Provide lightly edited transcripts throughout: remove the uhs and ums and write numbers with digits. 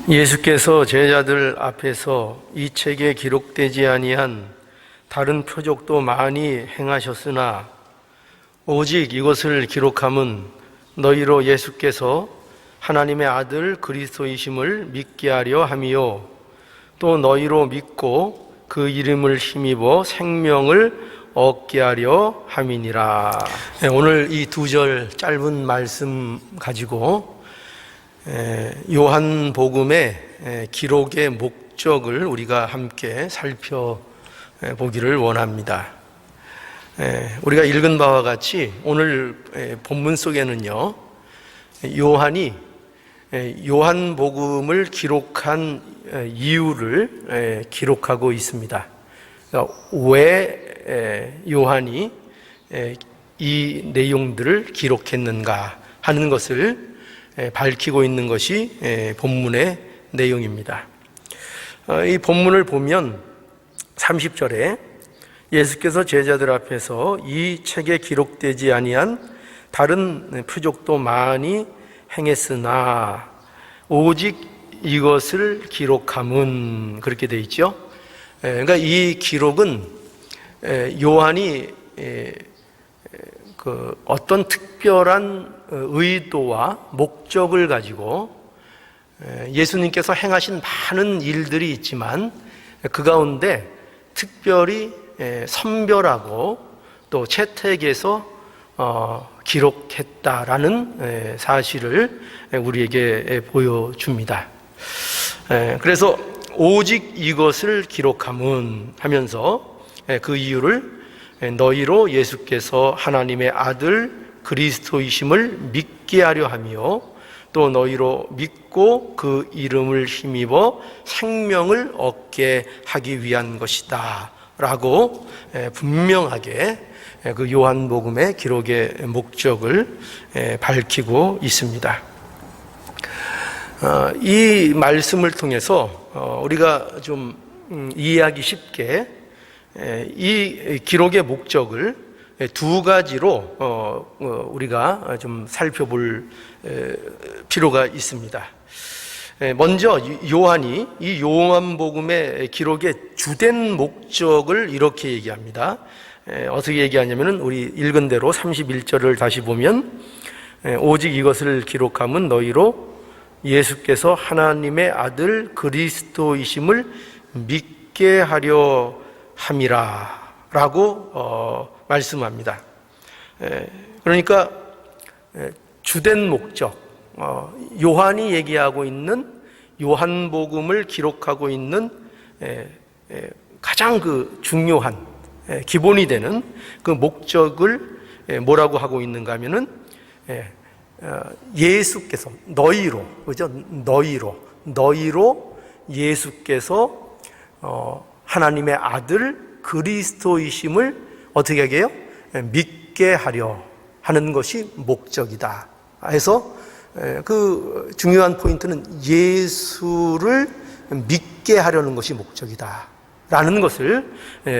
예수께서 제자들 앞에서 이 책에 기록되지 아니한 다른 표적도 많이 행하셨으나 오직 이것을 기록함은 너희로 예수께서 하나님의 아들 그리스도이심을 믿게 하려 함이요 또 너희로 믿고 그 이름을 힘입어 생명을 얻게 하려 함이니라. 오늘 이 두 절 짧은 말씀 가지고 요한복음의 기록의 목적을 우리가 함께 살펴보기를 원합니다. 우리가 읽은 바와 같이 오늘 본문 속에는요, 요한이 요한복음을 기록한 이유를 기록하고 있습니다. 그러니까 왜 요한이 이 내용들을 기록했는가 하는 것을 밝히고 있는 것이 본문의 내용입니다. 이 본문을 보면 30절에 예수께서 제자들 앞에서 이 책에 기록되지 아니한 다른 표적도 많이 행했으나 오직 이것을 기록함은, 그렇게 되어 있죠. 그러니까 이 기록은 요한이 어떤 특별한 의도와 목적을 가지고 예수님께서 행하신 많은 일들이 있지만 그 가운데 특별히 선별하고 또 채택해서 기록했다라는 사실을 우리에게 보여줍니다. 그래서 오직 이것을 기록함은 하면서 그 이유를 너희로 예수께서 하나님의 아들 그리스도이심을 믿게 하려 하며 또 너희로 믿고 그 이름을 힘입어 생명을 얻게 하기 위한 것이다 라고 분명하게 그 요한복음의 기록의 목적을 밝히고 있습니다. 이 말씀을 통해서 우리가 좀 이해하기 쉽게 이 기록의 목적을 두 가지로 우리가 좀 살펴볼 필요가 있습니다. 먼저 요한이 이 요한복음의 기록의 주된 목적을 이렇게 얘기합니다. 어떻게 얘기하냐면은 우리 읽은 대로 31절을 다시 보면 오직 이것을 기록함은 너희로 예수께서 하나님의 아들 그리스도이심을 믿게 하려 함이라 라고 말씀합니다. 그러니까 주된 목적, 요한이 얘기하고 있는 요한복음을 기록하고 있는 가장 그 중요한 기본이 되는 그 목적을 뭐라고 하고 있는가 하면은 예수께서 너희로, 그죠? 너희로 예수께서 하나님의 아들 그리스도이심을 어떻게 하게 해요? 믿게 하려 하는 것이 목적이다 해서 그 중요한 포인트는 예수를 믿게 하려는 것이 목적이다 라는 것을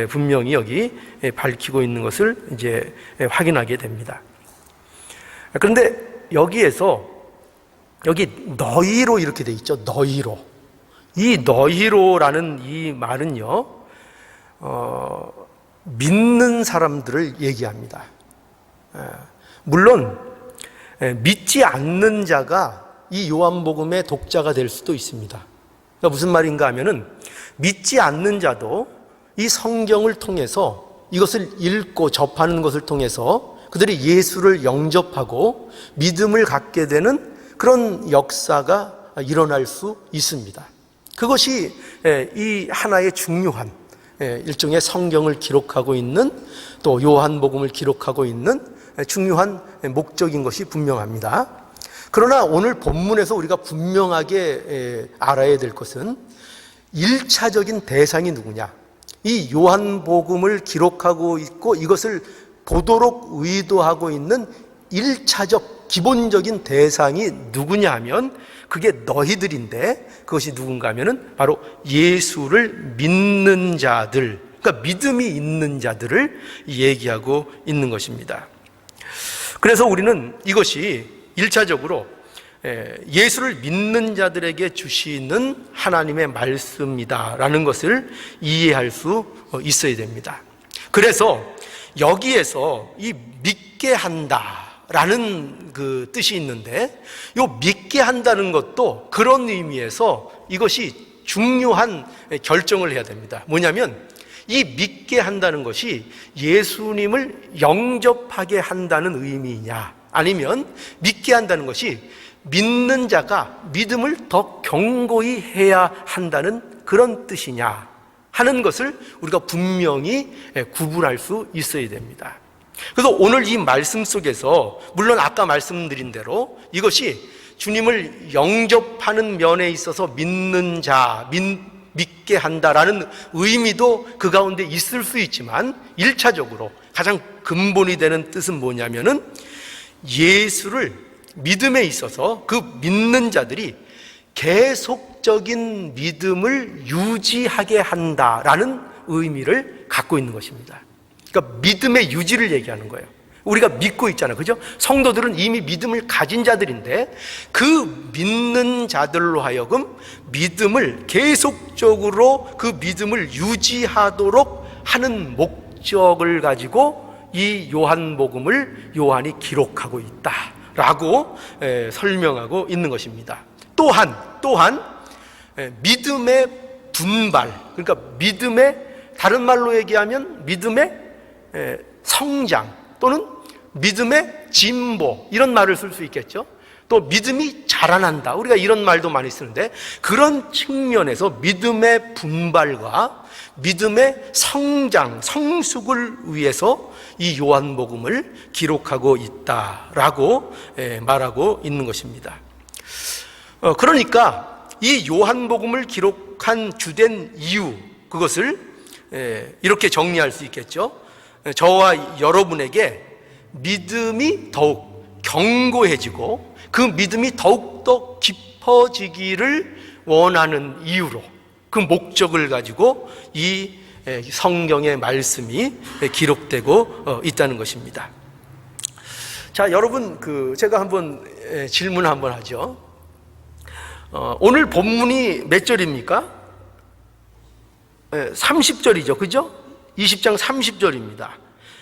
분명히 여기 밝히고 있는 것을 이제 확인하게 됩니다. 그런데 여기에서 여기 너희로 이렇게 돼 있죠. 너희로. 이 너희로라는 이 말은요, 믿는 사람들을 얘기합니다. 물론 믿지 않는 자가 이 요한복음의 독자가 될 수도 있습니다. 그러니까 무슨 말인가 하면은 믿지 않는 자도 이 성경을 통해서 이것을 읽고 접하는 것을 통해서 그들이 예수를 영접하고 믿음을 갖게 되는 그런 역사가 일어날 수 있습니다. 그것이 이 하나의 중요한 일종의 성경을 기록하고 있는 또 요한복음을 기록하고 있는 중요한 목적인 것이 분명합니다. 그러나 오늘 본문에서 우리가 분명하게 알아야 될 것은 1차적인 대상이 누구냐, 이 요한복음을 기록하고 있고 이것을 보도록 의도하고 있는 1차적 기본적인 대상이 누구냐 하면 그게 너희들인데, 그것이 누군가 하면은 바로 예수를 믿는 자들, 그러니까 믿음이 있는 자들을 얘기하고 있는 것입니다. 그래서 우리는 이것이 1차적으로 예수를 믿는 자들에게 주시는 하나님의 말씀이다라는 것을 이해할 수 있어야 됩니다. 그래서 여기에서 이 믿게 한다라는 그 뜻이 있는데, 이 믿게 한다는 것도 그런 의미에서 이것이 중요한 결정을 해야 됩니다. 뭐냐면 이 믿게 한다는 것이 예수님을 영접하게 한다는 의미이냐, 아니면 믿게 한다는 것이 믿는 자가 믿음을 더 견고히 해야 한다는 그런 뜻이냐 하는 것을 우리가 분명히 구분할 수 있어야 됩니다. 그래서 오늘 이 말씀 속에서 물론 아까 말씀드린 대로 이것이 주님을 영접하는 면에 있어서 믿는 자, 믿게 한다라는 의미도 그 가운데 있을 수 있지만, 1차적으로 가장 근본이 되는 뜻은 뭐냐면은 예수를 믿음에 있어서 그 믿는 자들이 계속적인 믿음을 유지하게 한다라는 의미를 갖고 있는 것입니다. 그러니까 믿음의 유지를 얘기하는 거예요. 우리가 믿고 있잖아요, 그죠? 성도들은 이미 믿음을 가진 자들인데 그 믿는 자들로 하여금 믿음을 계속적으로 그 믿음을 유지하도록 하는 목적을 가지고 이 요한복음을 요한이 기록하고 있다라고 설명하고 있는 것입니다. 또한 믿음의 분발, 그러니까 믿음의, 다른 말로 얘기하면 믿음의 성장 또는 믿음의 진보, 이런 말을 쓸 수 있겠죠. 또 믿음이 자라난다, 우리가 이런 말도 많이 쓰는데, 그런 측면에서 믿음의 분발과 믿음의 성장, 성숙을 위해서 이 요한복음을 기록하고 있다라고 말하고 있는 것입니다. 그러니까 이 요한복음을 기록한 주된 이유, 그것을 이렇게 정리할 수 있겠죠. 저와 여러분에게 믿음이 더욱 견고해지고 그 믿음이 더욱더 깊어지기를 원하는 이유로, 그 목적을 가지고 이 성경의 말씀이 기록되고 있다는 것입니다. 자, 여러분, 제가 한번 질문 한번 하죠. 오늘 본문이 몇 절입니까? 30절이죠, 그죠? 20장 30절입니다.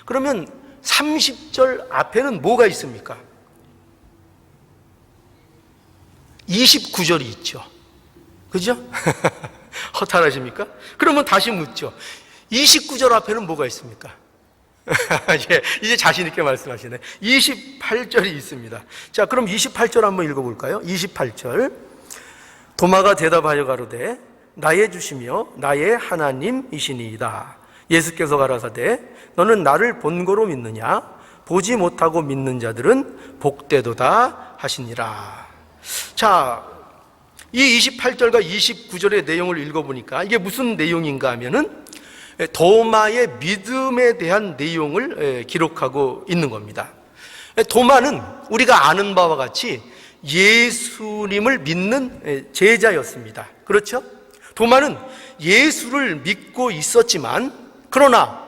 그러면 30절 앞에는 뭐가 있습니까? 29절이 있죠, 그죠? 허탈하십니까? 그러면 다시 묻죠. 29절 앞에는 뭐가 있습니까? 이제 자신 있게 말씀하시네. 28절이 있습니다. 자, 그럼 28절 한번 읽어볼까요? 28절. 도마가 대답하여 가로되 나의 주시며 나의 하나님이시니이다. 예수께서 가라사대 너는 나를 본고로 믿느냐? 보지 못하고 믿는 자들은 복되도다 하시니라. 자, 이 28절과 29절의 내용을 읽어보니까 이게 무슨 내용인가 하면은 도마의 믿음에 대한 내용을 기록하고 있는 겁니다. 도마는 우리가 아는 바와 같이 예수님을 믿는 제자였습니다. 그렇죠? 도마는 예수를 믿고 있었지만, 그러나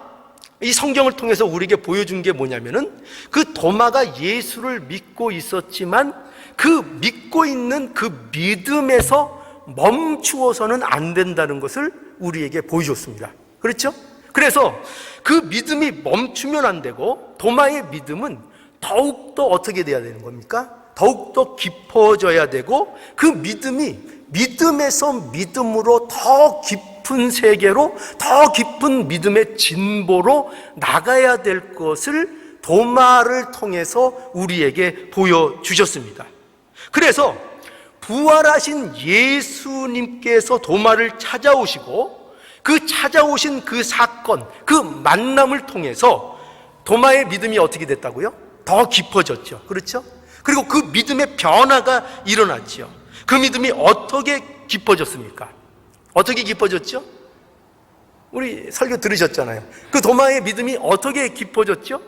이 성경을 통해서 우리에게 보여준 게 뭐냐면은 그 도마가 예수를 믿고 있었지만 그 믿고 있는 그 믿음에서 멈추어서는 안 된다는 것을 우리에게 보여줬습니다. 그렇죠? 그래서 그 믿음이 멈추면 안 되고, 도마의 믿음은 더욱더 어떻게 돼야 되는 겁니까? 더욱더 깊어져야 되고, 그 믿음이 믿음에서 믿음으로 더 깊은 세계로, 더 깊은 믿음의 진보로 나가야 될 것을 도마를 통해서 우리에게 보여주셨습니다. 그래서 부활하신 예수님께서 도마를 찾아오시고, 그 찾아오신 그 사건, 그 만남을 통해서 도마의 믿음이 어떻게 됐다고요? 더 깊어졌죠. 그렇죠? 그리고 그 믿음의 변화가 일어났죠. 그 믿음이 어떻게 깊어졌습니까? 어떻게 깊어졌죠? 우리 설교 들으셨잖아요. 그 도마의 믿음이 어떻게 깊어졌죠?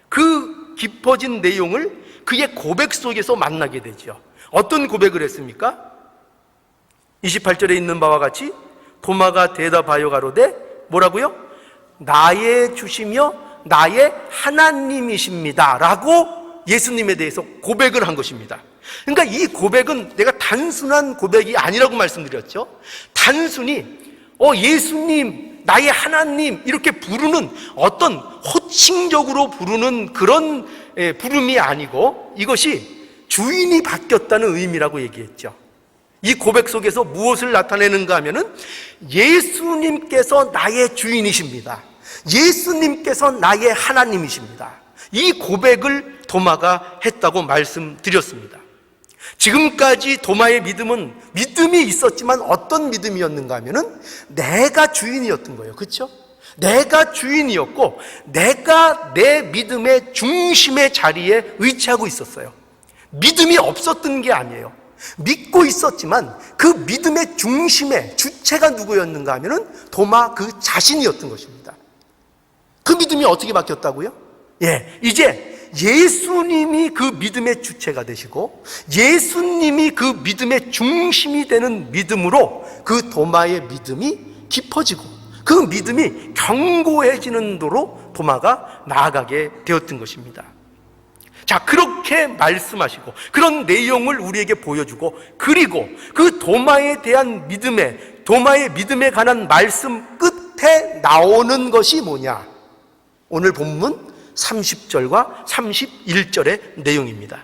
그 깊어진 내용을 그의 고백 속에서 만나게 되죠. 어떤 고백을 했습니까? 28절에 있는 바와 같이 도마가 대답하여 가로되 뭐라고요? 나의 주시며 나의 하나님이십니다 라고 예수님에 대해서 고백을 한 것입니다. 그러니까 이 고백은 내가 단순한 고백이 아니라고 말씀드렸죠. 단순히 예수님, 나의 하나님 이렇게 부르는 어떤 호칭적으로 부르는 그런 부름이 아니고 이것이 주인이 바뀌었다는 의미라고 얘기했죠. 이 고백 속에서 무엇을 나타내는가 하면은 예수님께서 나의 주인이십니다. 예수님께서 나의 하나님이십니다. 이 고백을 도마가 했다고 말씀드렸습니다. 지금까지 도마의 믿음은 믿음이 있었지만 어떤 믿음이었는가 하면은 내가 주인이었던 거예요. 그렇죠? 내가 주인이었고 내가 내 믿음의 중심의 자리에 위치하고 있었어요. 믿음이 없었던 게 아니에요. 믿고 있었지만 그 믿음의 중심의 주체가 누구였는가 하면은 도마 그 자신이었던 것입니다. 그 믿음이 어떻게 바뀌었다고요? 이제 예수님이 그 믿음의 주체가 되시고 예수님이 그 믿음의 중심이 되는 믿음으로 그 도마의 믿음이 깊어지고 그 믿음이 견고해지는 도로 도마가 나아가게 되었던 것입니다. 자, 그렇게 말씀하시고 그런 내용을 우리에게 보여주고 그리고 그 도마에 대한 도마의 믿음에 관한 말씀 끝에 나오는 것이 뭐냐? 오늘 본문 30절과 31절의 내용입니다.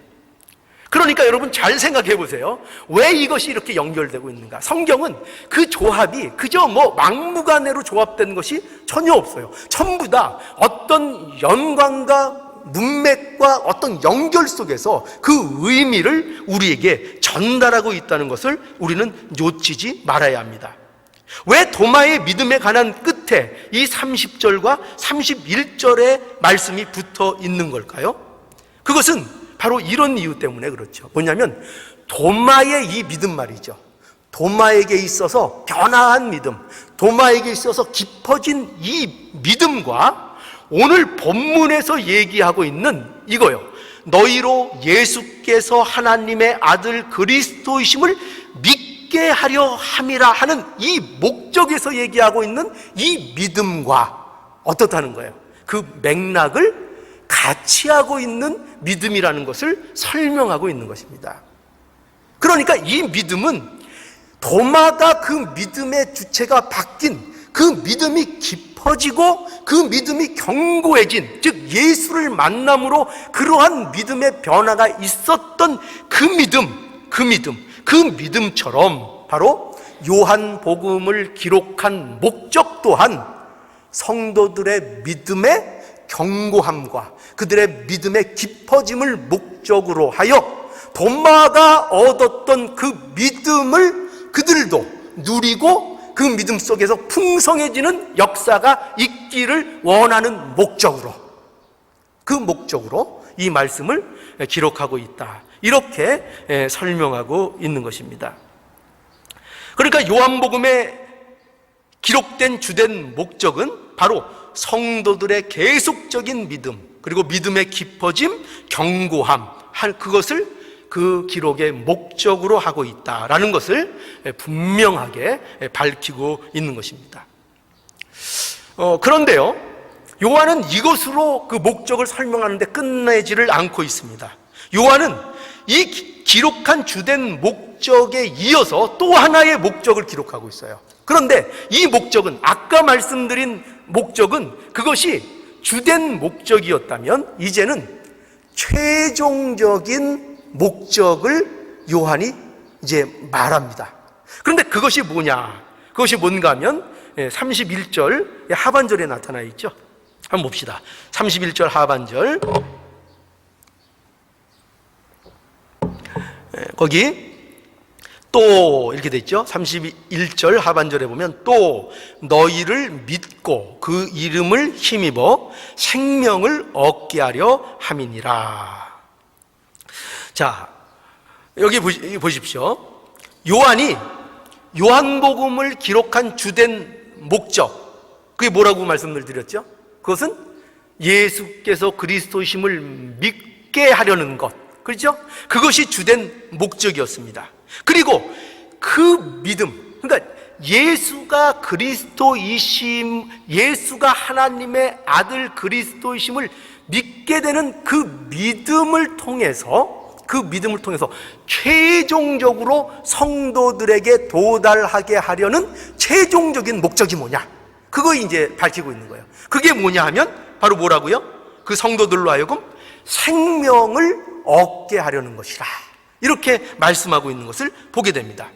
그러니까 여러분 잘 생각해 보세요. 왜 이것이 이렇게 연결되고 있는가? 성경은 그 조합이 그저 막무가내로 조합된 것이 전혀 없어요. 전부 다 어떤 연관과 문맥과 어떤 연결 속에서 그 의미를 우리에게 전달하고 있다는 것을 우리는 놓치지 말아야 합니다. 왜 도마의 믿음에 관한 끝에 이 30절과 31절의 말씀이 붙어 있는 걸까요? 그것은 바로 이런 이유 때문에 그렇죠. 뭐냐면 도마의 이 믿음 말이죠. 도마에게 있어서 변화한 믿음, 도마에게 있어서 깊어진 이 믿음과 오늘 본문에서 얘기하고 있는 이거요. 너희로 예수께서 하나님의 아들 그리스도이심을 믿게 하려 함이라 하는 이 목적에서 얘기하고 있는 이 믿음과 어떻다는 거예요? 그 맥락을 같이 하고 있는 믿음이라는 것을 설명하고 있는 것입니다. 그러니까 이 믿음은 도마가 그 믿음의 주체가 바뀐 그 믿음이 깊어지고 그 믿음이 견고해진, 즉 예수를 만남으로 그러한 믿음의 변화가 있었던 그 믿음처럼 바로 요한복음을 기록한 목적 또한 성도들의 믿음의 견고함과 그들의 믿음의 깊어짐을 목적으로 하여 도마가 얻었던 그 믿음을 그들도 누리고 그 믿음 속에서 풍성해지는 역사가 있기를 원하는 목적으로, 그 목적으로 이 말씀을 기록하고 있다, 이렇게 설명하고 있는 것입니다. 그러니까 요한복음에 기록된 주된 목적은 바로 성도들의 계속적인 믿음, 그리고 믿음의 깊어짐, 견고함, 그것을 그 기록의 목적으로 하고 있다라는 것을 분명하게 밝히고 있는 것입니다. 그런데요, 요한은 이것으로 그 목적을 설명하는데 끝내지를 않고 있습니다. 요한은 이 기록한 주된 목적에 이어서 또 하나의 목적을 기록하고 있어요. 그런데 이 목적은, 아까 말씀드린 목적은 그것이 주된 목적이었다면 이제는 최종적인 목적을 요한이 이제 말합니다. 그런데 그것이 뭐냐? 그것이 뭔가 하면 31절 하반절에 나타나 있죠. 한번 봅시다. 31절 하반절. 거기 또 이렇게 돼 있죠. 31절 하반절에 보면 또 너희를 믿고 그 이름을 힘입어 생명을 얻게 하려 함이니라. 자, 여기 보십시오. 요한이 요한복음을 기록한 주된 목적, 그게 뭐라고 말씀을 드렸죠? 그것은 예수께서 그리스도이심을 믿게 하려는 것, 그렇죠? 그것이 주된 목적이었습니다. 그리고 그 믿음, 그러니까 예수가 그리스도이심, 예수가 하나님의 아들 그리스도이심을 믿게 되는 그 믿음을 통해서 최종적으로 성도들에게 도달하게 하려는 최종적인 목적이 뭐냐? 그거 이제 밝히고 있는 거예요. 그게 뭐냐 하면 바로 뭐라고요? 그 성도들로 하여금 생명을 얻게 하려는 것이라. 이렇게 말씀하고 있는 것을 보게 됩니다.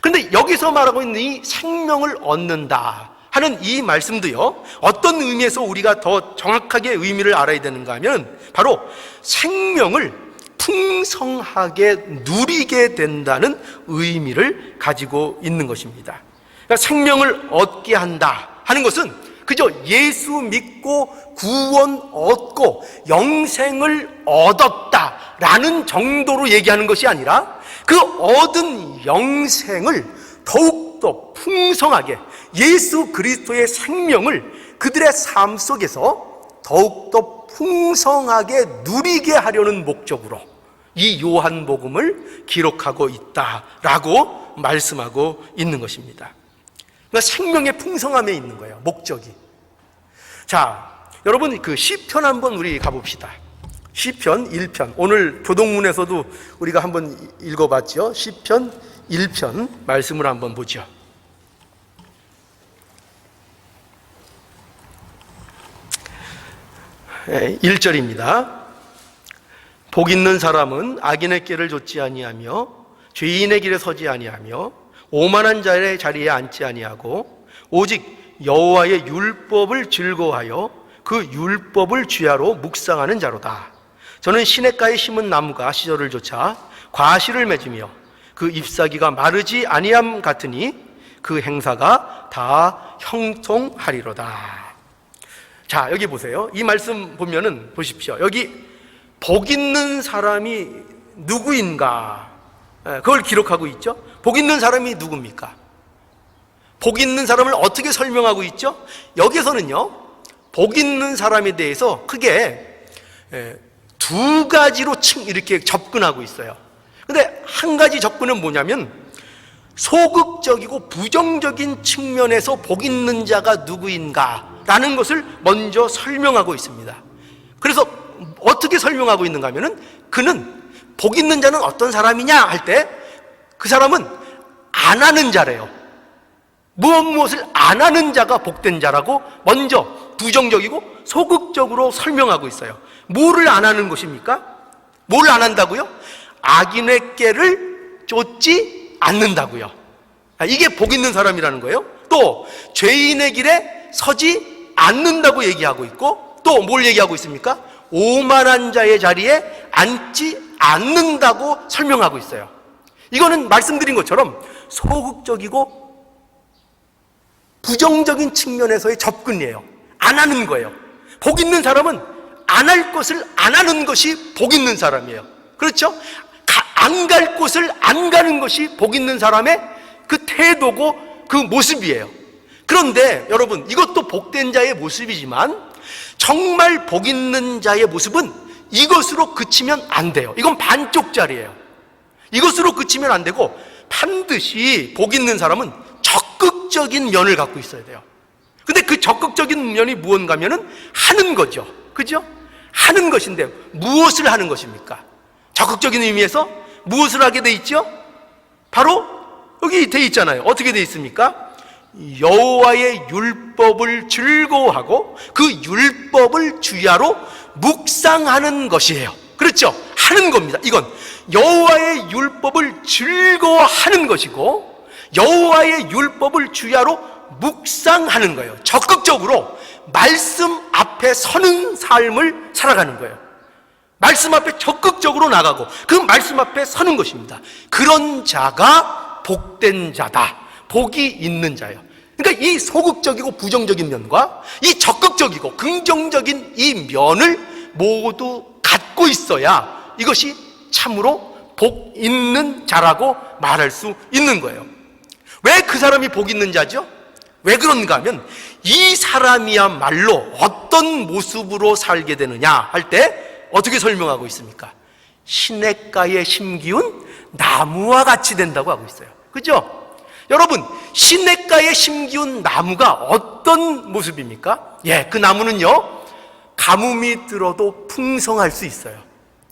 그런데 여기서 말하고 있는 이 생명을 얻는다 하는 이 말씀도요, 어떤 의미에서 우리가 더 정확하게 의미를 알아야 되는가 하면 바로 생명을 풍성하게 누리게 된다는 의미를 가지고 있는 것입니다. 그러니까 생명을 얻게 한다 하는 것은 그저 예수 믿고 구원 얻고 영생을 얻었다라는 정도로 얘기하는 것이 아니라 그 얻은 영생을 더욱더 풍성하게 예수 그리스도의 생명을 그들의 삶 속에서 더욱더 풍성하게 누리게 하려는 목적으로 이 요한복음을 기록하고 있다라고 말씀하고 있는 것입니다. 그러니까 생명의 풍성함에 있는 거예요, 목적이. 자, 여러분 그 시편 한번 우리 가봅시다. 시편 1편. 오늘 교동문에서도 우리가 한번 읽어봤죠. 시편 1편 말씀을 한번 보죠. 1절입니다. 복 있는 사람은 악인의 길을 좇지 아니하며 죄인의 길에 서지 아니하며 오만한 자의 자리에 앉지 아니하고 오직 여호와의 율법을 즐거워하여 그 율법을 주야로 묵상하는 자로다. 저는 시냇가에 심은 나무가 시절을 좇아 과실을 맺으며 그 잎사귀가 마르지 아니함 같으니 그 행사가 다 형통하리로다. 자, 여기 보세요. 이 말씀 보면은 보십시오. 여기 복 있는 사람이 누구인가? 그걸 기록하고 있죠. 복 있는 사람이 누굽니까? 복 있는 사람을 어떻게 설명하고 있죠? 여기서는요, 복 있는 사람에 대해서 크게 두 가지로 이렇게 접근하고 있어요. 근데 한 가지 접근은 뭐냐면 소극적이고 부정적인 측면에서 복 있는 자가 누구인가 라는 것을 먼저 설명하고 있습니다. 그래서 어떻게 설명하고 있는가 하면은 그는 복 있는 자는 어떤 사람이냐 할 때 그 사람은 안 하는 자래요. 무엇을 안 하는 자가 복된 자라고 먼저 부정적이고 소극적으로 설명하고 있어요. 뭐를 안 하는 것입니까? 뭘 안 한다고요? 악인의 꾀를 쫓지 않는다고요. 이게 복 있는 사람이라는 거예요. 또 죄인의 길에 서지 않는다고 얘기하고 있고 또 뭘 얘기하고 있습니까? 오만한 자의 자리에 앉지 않는다고 설명하고 있어요. 이거는 말씀드린 것처럼 소극적이고 부정적인 측면에서의 접근이에요. 안 하는 거예요. 복 있는 사람은 안 할 것을 안 하는 것이 복 있는 사람이에요. 그렇죠? 안 갈 곳을 안 가는 것이 복 있는 사람의 그 태도고 그 모습이에요. 그런데 여러분, 이것도 복된 자의 모습이지만 정말 복 있는 자의 모습은 이것으로 그치면 안 돼요. 이건 반쪽짜리예요. 이것으로 그치면 안 되고 반드시 복 있는 사람은 적극적인 면을 갖고 있어야 돼요. 근데 그 적극적인 면이 무언가 하면은 하는 거죠. 그죠? 하는 것인데 무엇을 하는 것입니까? 적극적인 의미에서 무엇을 하게 돼 있죠? 바로 여기 돼 있잖아요. 어떻게 돼 있습니까? 여호와의 율법을 즐거워하고 그 율법을 주야로 묵상하는 것이에요. 그렇죠? 하는 겁니다. 이건 여호와의 율법을 즐거워하는 것이고 여호와의 율법을 주야로 묵상하는 거예요. 적극적으로 말씀 앞에 서는 삶을 살아가는 거예요. 말씀 앞에 적극적으로 나가고 그 말씀 앞에 서는 것입니다. 그런 자가 복된 자다. 복이 있는 자예요. 그러니까 이 소극적이고 부정적인 면과 이 적극적이고 긍정적인 이 면을 모두 갖고 있어야 이것이 참으로 복 있는 자라고 말할 수 있는 거예요. 왜 그 사람이 복 있는 자죠? 왜 그런가 하면 이 사람이야말로 어떤 모습으로 살게 되느냐 할 때 어떻게 설명하고 있습니까? 시냇가에 심기운 나무와 같이 된다고 하고 있어요. 그죠? 여러분, 시냇가에 심기운 나무가 어떤 모습입니까? 그 나무는요, 가뭄이 들어도 풍성할 수 있어요.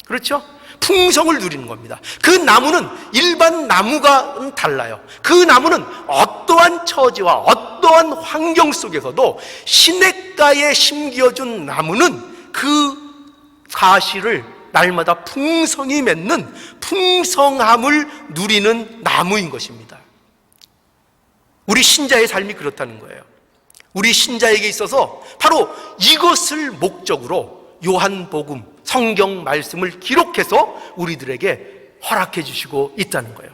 그렇죠? 풍성을 누리는 겁니다. 그 나무는 일반 나무와는 달라요. 그 나무는 어떠한 처지와 어떠한 환경 속에서도 시냇가에 심겨준 나무는 그 가시를 날마다 풍성히 맺는 풍성함을 누리는 나무인 것입니다. 우리 신자의 삶이 그렇다는 거예요. 우리 신자에게 있어서 바로 이것을 목적으로 요한복음, 성경 말씀을 기록해서 우리들에게 허락해 주시고 있다는 거예요.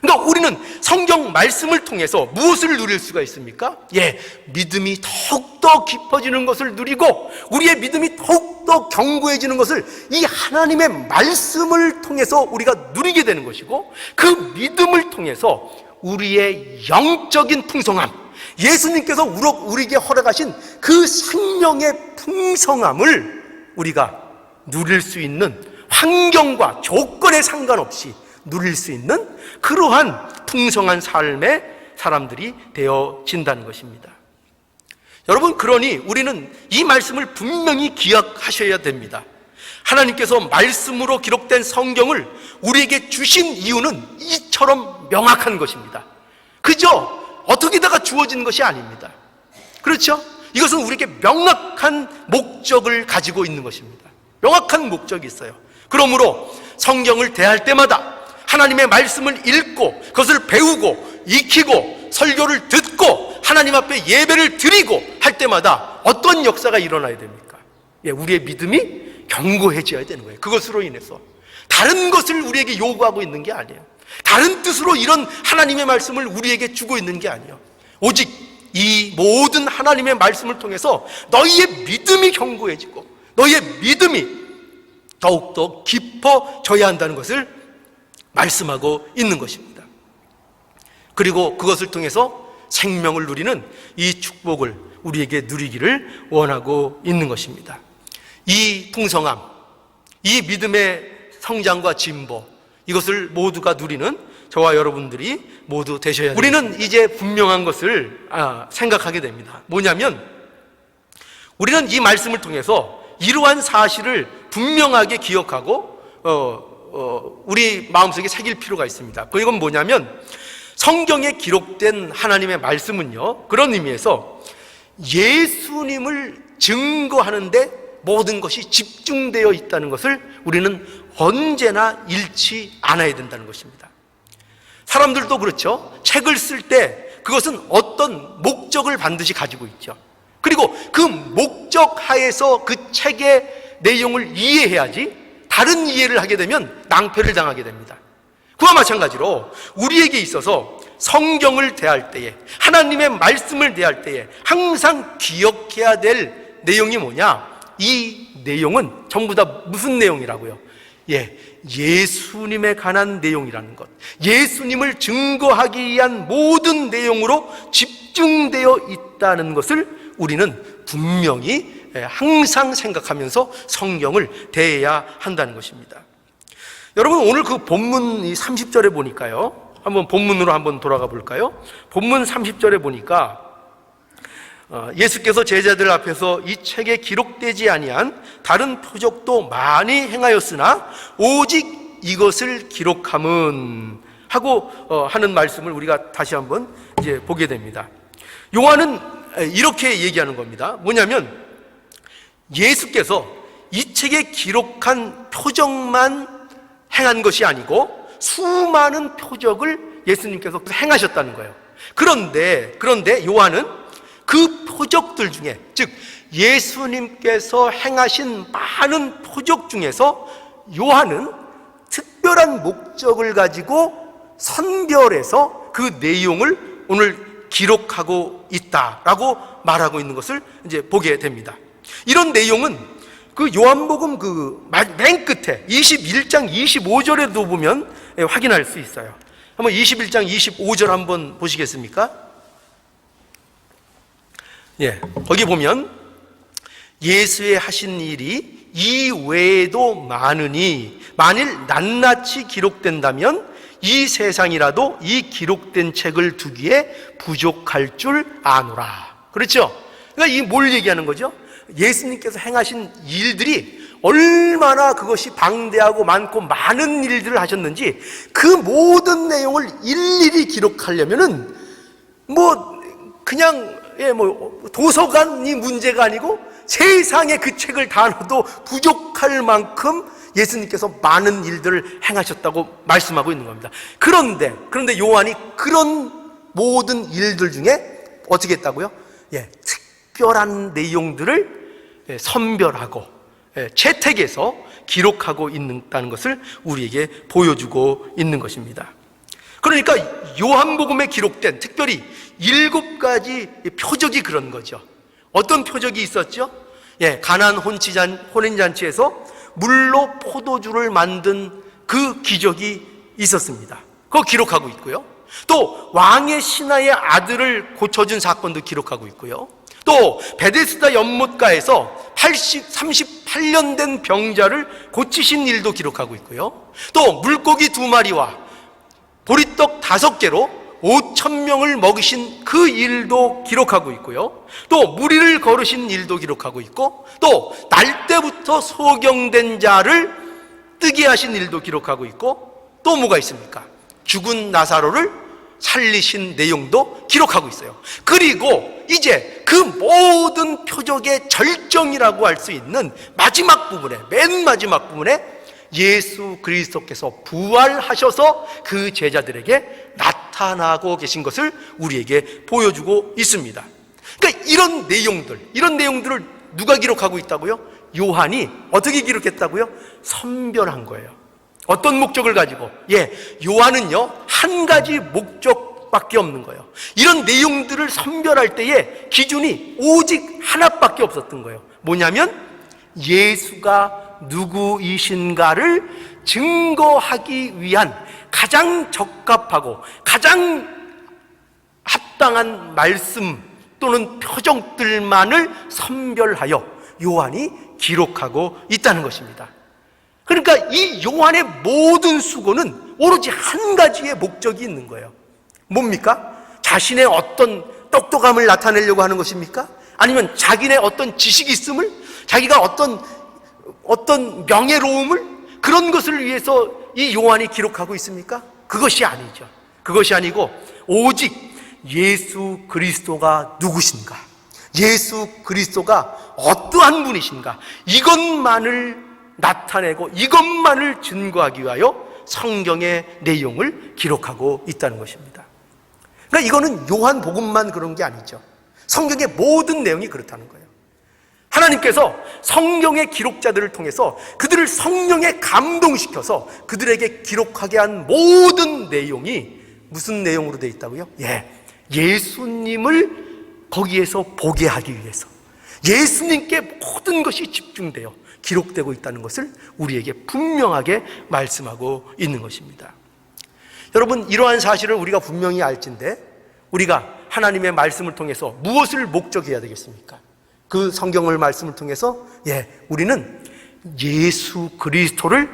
그러니까 우리는 성경 말씀을 통해서 무엇을 누릴 수가 있습니까? 믿음이 더욱더 깊어지는 것을 누리고 우리의 믿음이 더욱더 견고해지는 것을 이 하나님의 말씀을 통해서 우리가 누리게 되는 것이고, 그 믿음을 통해서 우리의 영적인 풍성함, 예수님께서 우리에게 허락하신 그 생명의 풍성함을 우리가 누릴 수 있는, 환경과 조건에 상관없이 누릴 수 있는 그러한 풍성한 삶의 사람들이 되어진다는 것입니다. 여러분, 그러니 우리는 이 말씀을 분명히 기억하셔야 됩니다. 하나님께서 말씀으로 기록된 성경을 우리에게 주신 이유는 이처럼 명확한 것입니다. 그저 어떻게다가 주어진 것이 아닙니다. 그렇죠? 이것은 우리에게 명확한 목적을 가지고 있는 것입니다. 명확한 목적이 있어요. 그러므로 성경을 대할 때마다 하나님의 말씀을 읽고 그것을 배우고 익히고 설교를 듣고 하나님 앞에 예배를 드리고 할 때마다 어떤 역사가 일어나야 됩니까? 우리의 믿음이 견고해져야 되는 거예요. 그것으로 인해서 다른 것을 우리에게 요구하고 있는 게 아니에요. 다른 뜻으로 이런 하나님의 말씀을 우리에게 주고 있는 게 아니에요. 오직 이 모든 하나님의 말씀을 통해서 너희의 믿음이 견고해지고 너희의 믿음이 더욱더 깊어져야 한다는 것을 말씀하고 있는 것입니다. 그리고 그것을 통해서 생명을 누리는 이 축복을 우리에게 누리기를 원하고 있는 것입니다. 이 풍성함, 이 믿음의 성장과 진보, 이것을 모두가 누리는 저와 여러분들이 모두 되셔야 됩니다. 우리는 이제 분명한 것을 생각하게 됩니다. 뭐냐면 우리는 이 말씀을 통해서 이러한 사실을 분명하게 기억하고 우리 마음속에 새길 필요가 있습니다. 그건 뭐냐면 성경에 기록된 하나님의 말씀은요, 그런 의미에서 예수님을 증거하는데 모든 것이 집중되어 있다는 것을 우리는 언제나 잃지 않아야 된다는 것입니다. 사람들도 그렇죠. 책을 쓸 때 그것은 어떤 목적을 반드시 가지고 있죠. 그리고 그 목적 하에서 그 책의 내용을 이해해야지 다른 이해를 하게 되면 낭패를 당하게 됩니다. 그와 마찬가지로 우리에게 있어서 성경을 대할 때에, 하나님의 말씀을 대할 때에 항상 기억해야 될 내용이 뭐냐? 이 내용은 전부 다 무슨 내용이라고요? 예수님에 관한 내용이라는 것, 예수님을 증거하기 위한 모든 내용으로 집중되어 있다는 것을 우리는 분명히 항상 생각하면서 성경을 대해야 한다는 것입니다. 여러분, 오늘 그 본문 30절에 보니까요, 한번 본문으로 한번 돌아가 볼까요? 본문 30절에 보니까 예수께서 제자들 앞에서 이 책에 기록되지 아니한 다른 표적도 많이 행하였으나 오직 이것을 기록함은 하고 하는 말씀을 우리가 다시 한번 이제 보게 됩니다. 요한은 이렇게 얘기하는 겁니다. 뭐냐면 예수께서 이 책에 기록한 표적만 행한 것이 아니고 수많은 표적을 예수님께서 행하셨다는 거예요. 그런데 요한은 그 표적들 중에, 즉 예수님께서 행하신 많은 표적 중에서 요한은 특별한 목적을 가지고 선별해서 그 내용을 오늘 기록하고 있다라고 말하고 있는 것을 이제 보게 됩니다. 이런 내용은 그 요한복음 그 맨 끝에 21장 25절에도 보면 확인할 수 있어요. 한번 21장 25절 한번 보시겠습니까? 거기 보면 예수의 하신 일이 이 외에도 많으니 만일 낱낱이 기록된다면 이 세상이라도 이 기록된 책을 두기에 부족할 줄 아노라. 그렇죠? 그러니까 이 뭘 얘기하는 거죠? 예수님께서 행하신 일들이 얼마나 그것이 방대하고 많고 많은 일들을 하셨는지 그 모든 내용을 일일이 기록하려면은 그냥 도서관이 문제가 아니고 세상에 그 책을 다 넣어도 부족할 만큼 예수님께서 많은 일들을 행하셨다고 말씀하고 있는 겁니다. 그런데 요한이 그런 모든 일들 중에 어떻게 했다고요? 특별한 내용들을 선별하고 채택해서 기록하고 있다는 것을 우리에게 보여주고 있는 것입니다. 그러니까 요한복음에 기록된 특별히 7가지 표적이 그런 거죠. 어떤 표적이 있었죠? 가나안 혼인잔치에서 물로 포도주를 만든 그 기적이 있었습니다. 그거 기록하고 있고요. 또 왕의 신하의 아들을 고쳐준 사건도 기록하고 있고요. 또 베데스다 연못가에서 38년 된 병자를 고치신 일도 기록하고 있고요. 또 물고기 2마리와 보리떡 5개로 5,000명을 먹이신 그 일도 기록하고 있고요. 또 무리를 걸으신 일도 기록하고 있고, 또 날 때부터 소경된 자를 뜨게 하신 일도 기록하고 있고, 또 뭐가 있습니까? 죽은 나사로를 살리신 내용도 기록하고 있어요. 그리고 이제 그 모든 표적의 절정이라고 할 수 있는 마지막 부분에, 맨 마지막 부분에 예수 그리스도께서 부활하셔서 그 제자들에게 나타나고 계신 것을 우리에게 보여주고 있습니다. 그러니까 이런 내용들을 누가 기록하고 있다고요? 요한이 어떻게 기록했다고요? 선별한 거예요. 어떤 목적을 가지고? 요한은요, 한 가지 목적밖에 없는 거예요. 이런 내용들을 선별할 때에 기준이 오직 하나밖에 없었던 거예요. 뭐냐면 예수가 누구이신가를 증거하기 위한 가장 적합하고 가장 합당한 말씀 또는 표정들만을 선별하여 요한이 기록하고 있다는 것입니다. 그러니까 이 요한의 모든 수고는 오로지 한 가지의 목적이 있는 거예요. 뭡니까? 자신의 어떤 똑똑함을 나타내려고 하는 것입니까? 아니면 자기네 어떤 지식이 있음을, 자기가 어떤 명예로움을, 그런 것을 위해서 이 요한이 기록하고 있습니까? 그것이 아니죠. 그것이 아니고 오직 예수 그리스도가 누구신가, 예수 그리스도가 어떠한 분이신가, 이것만을 나타내고 이것만을 증거하기 위하여 성경의 내용을 기록하고 있다는 것입니다. 그러니까 이거는 요한복음만 그런 게 아니죠. 성경의 모든 내용이 그렇다는 거예요. 하나님께서 성경의 기록자들을 통해서 그들을 성령에 감동시켜서 그들에게 기록하게 한 모든 내용이 무슨 내용으로 되어 있다고요? 예수님을 거기에서 보게 하기 위해서 예수님께 모든 것이 집중되어 기록되고 있다는 것을 우리에게 분명하게 말씀하고 있는 것입니다. 여러분, 이러한 사실을 우리가 분명히 알진데 우리가 하나님의 말씀을 통해서 무엇을 목적해야 되겠습니까? 그 성경을 말씀을 통해서 우리는 예수 그리스도를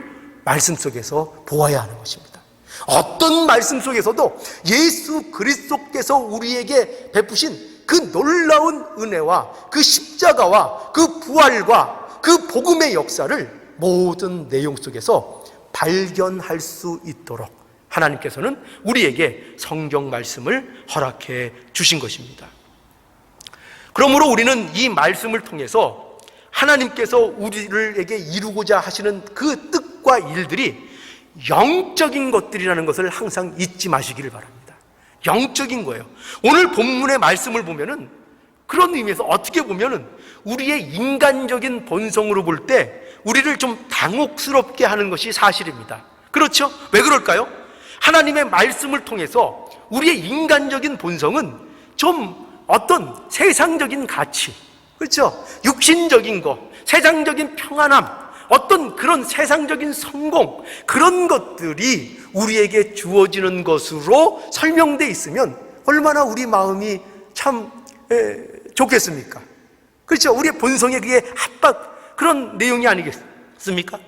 말씀 속에서 보아야 하는 것입니다. 어떤 말씀 속에서도 예수 그리스도께서 우리에게 베푸신 그 놀라운 은혜와 그 십자가와 그 부활과 그 복음의 역사를 모든 내용 속에서 발견할 수 있도록 하나님께서는 우리에게 성경 말씀을 허락해 주신 것입니다. 그러므로 우리는 이 말씀을 통해서 하나님께서 우리에게 이루고자 하시는 그 뜻과 일들이 영적인 것들이라는 것을 항상 잊지 마시기를 바랍니다. 영적인 거예요. 오늘 본문의 말씀을 보면은 그런 의미에서 어떻게 보면은 우리의 인간적인 본성으로 볼 때 우리를 좀 당혹스럽게 하는 것이 사실입니다. 그렇죠? 왜 그럴까요? 하나님의 말씀을 통해서 우리의 인간적인 본성은 좀 어떤 세상적인 가치, 그렇죠? 육신적인 것, 세상적인 평안함, 어떤 그런 세상적인 성공, 그런 것들이 우리에게 주어지는 것으로 설명되어 있으면 얼마나 우리 마음이 참 좋겠습니까? 그렇죠? 우리의 본성에 그게 합박, 그런 내용이 아니겠습니까?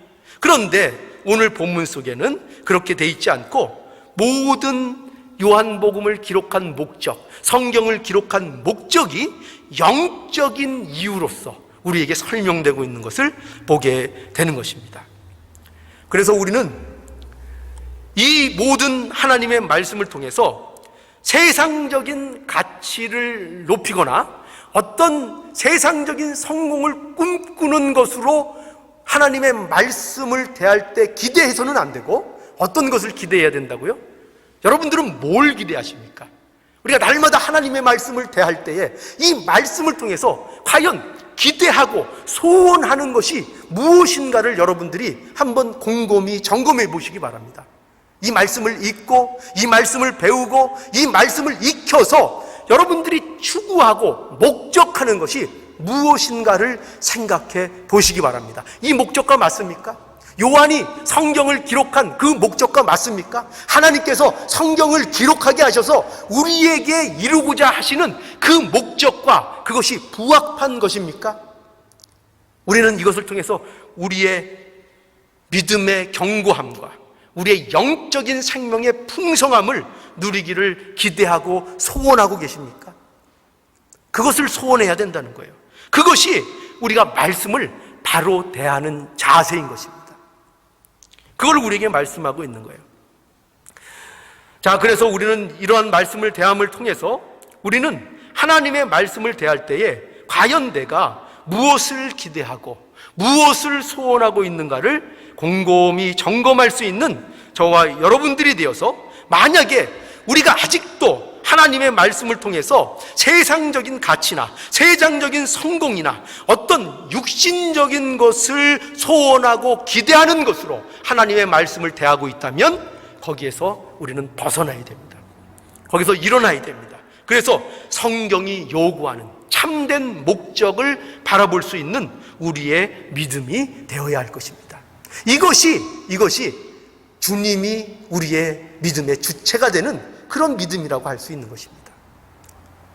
그런데 오늘 본문 속에는 그렇게 돼 있지 않고 모든 요한복음을 기록한 목적, 성경을 기록한 목적이 영적인 이유로서 우리에게 설명되고 있는 것을 보게 되는 것입니다. 그래서 우리는 이 모든 하나님의 말씀을 통해서 세상적인 가치를 높이거나 어떤 세상적인 성공을 꿈꾸는 것으로 하나님의 말씀을 대할 때 기대해서는 안 되고, 어떤 것을 기대해야 된다고요? 여러분들은 뭘 기대하십니까? 우리가 날마다 하나님의 말씀을 대할 때에 이 말씀을 통해서 과연 기대하고 소원하는 것이 무엇인가를 여러분들이 한번 곰곰이 점검해 보시기 바랍니다. 이 말씀을 읽고 이 말씀을 배우고 이 말씀을 익혀서 여러분들이 추구하고 목적하는 것이 무엇인가를 생각해 보시기 바랍니다. 이 목적과 맞습니까? 요한이 성경을 기록한 그 목적과 맞습니까? 하나님께서 성경을 기록하게 하셔서 우리에게 이루고자 하시는 그 목적과 그것이 부합한 것입니까? 우리는 이것을 통해서 우리의 믿음의 견고함과 우리의 영적인 생명의 풍성함을 누리기를 기대하고 소원하고 계십니까? 그것을 소원해야 된다는 거예요. 그것이 우리가 말씀을 바로 대하는 자세인 것입니다. 그걸 우리에게 말씀하고 있는 거예요. 자, 그래서 우리는 이러한 말씀을 대함을 통해서 우리는 하나님의 말씀을 대할 때에 과연 내가 무엇을 기대하고 무엇을 소원하고 있는가를 곰곰이 점검할 수 있는 저와 여러분들이 되어서, 만약에 우리가 아직도 하나님의 말씀을 통해서 세상적인 가치나 세상적인 성공이나 어떤 육신적인 것을 소원하고 기대하는 것으로 하나님의 말씀을 대하고 있다면 거기에서 우리는 벗어나야 됩니다. 거기서 일어나야 됩니다. 그래서 성경이 요구하는 참된 목적을 바라볼 수 있는 우리의 믿음이 되어야 할 것입니다. 이것이 주님이 우리의 믿음의 주체가 되는 그런 믿음이라고 할 수 있는 것입니다.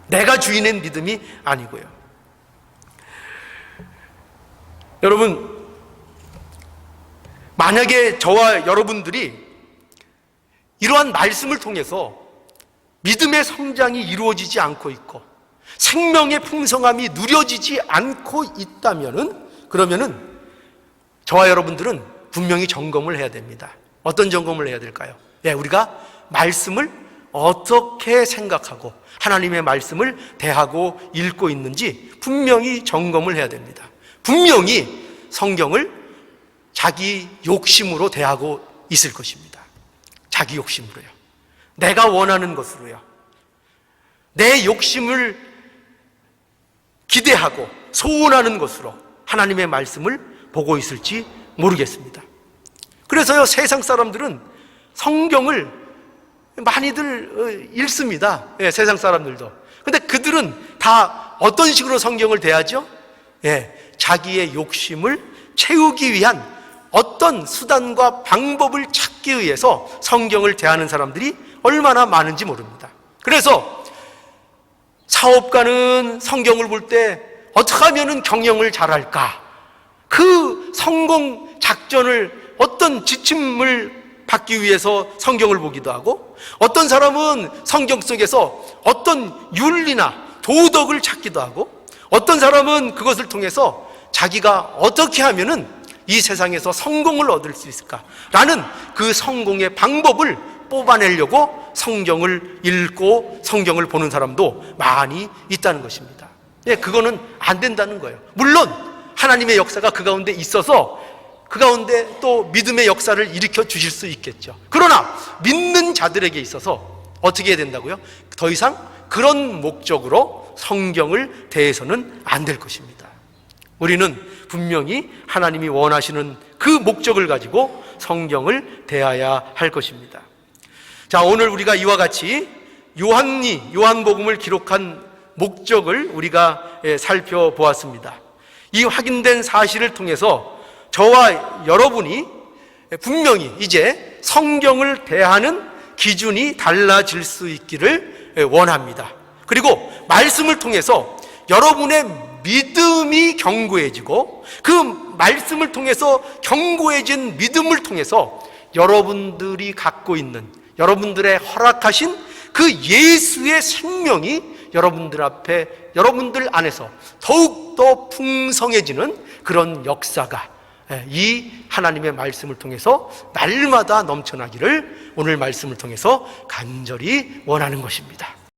내가 주인의 믿음이 아니고요. 여러분, 만약에 저와 여러분들이 이러한 말씀을 통해서 믿음의 성장이 이루어지지 않고 있고 생명의 풍성함이 누려지지 않고 그러면은 저와 여러분들은 분명히 점검을 해야 됩니다. 어떤 점검을 해야 될까요? 우리가 말씀을 어떻게 생각하고 하나님의 말씀을 대하고 읽고 있는지 분명히 점검을 해야 됩니다. 분명히 성경을 자기 욕심으로 대하고 있을 것입니다. 자기 욕심으로요. 내가 원하는 것으로요. 내 욕심을 기대하고 소원하는 것으로 하나님의 말씀을 보고 있을지 모르겠습니다. 그래서요, 세상 사람들은 성경을 많이들 읽습니다. 세상 사람들도. 근데 그들은 다 어떤 식으로 성경을 대하죠? 자기의 욕심을 채우기 위한 어떤 수단과 방법을 찾기 위해서 성경을 대하는 사람들이 얼마나 많은지 모릅니다. 그래서 사업가는 성경을 볼 때 어떻게 하면 경영을 잘할까? 그 성공 작전을 어떤 지침을 받기 위해서 성경을 보기도 하고, 어떤 사람은 성경 속에서 어떤 윤리나 도덕을 찾기도 하고, 어떤 사람은 그것을 통해서 자기가 어떻게 하면은 이 세상에서 성공을 얻을 수 있을까라는 그 성공의 방법을 뽑아내려고 성경을 읽고 성경을 보는 사람도 많이 있다는 것입니다. 그거는 안 된다는 거예요. 물론 하나님의 역사가 그 가운데 있어서 그 가운데 또 믿음의 역사를 일으켜 주실 수 있겠죠. 그러나 믿는 자들에게 있어서 어떻게 해야 된다고요? 더 이상 그런 목적으로 성경을 대해서는 안 될 것입니다. 우리는 분명히 하나님이 원하시는 그 목적을 가지고 성경을 대해야 할 것입니다. 자, 오늘 우리가 이와 같이 요한복음을 기록한 목적을 우리가 살펴보았습니다. 이 확인된 사실을 통해서 저와 여러분이 분명히 이제 성경을 대하는 기준이 달라질 수 있기를 원합니다. 그리고 말씀을 통해서 여러분의 믿음이 견고해지고, 그 말씀을 통해서 견고해진 믿음을 통해서 여러분들이 갖고 있는, 여러분들의 허락하신 그 예수의 생명이 여러분들 안에서 더욱 더욱더 풍성해지는 그런 역사가 이 하나님의 말씀을 통해서 날마다 넘쳐나기를 오늘 말씀을 통해서 간절히 원하는 것입니다.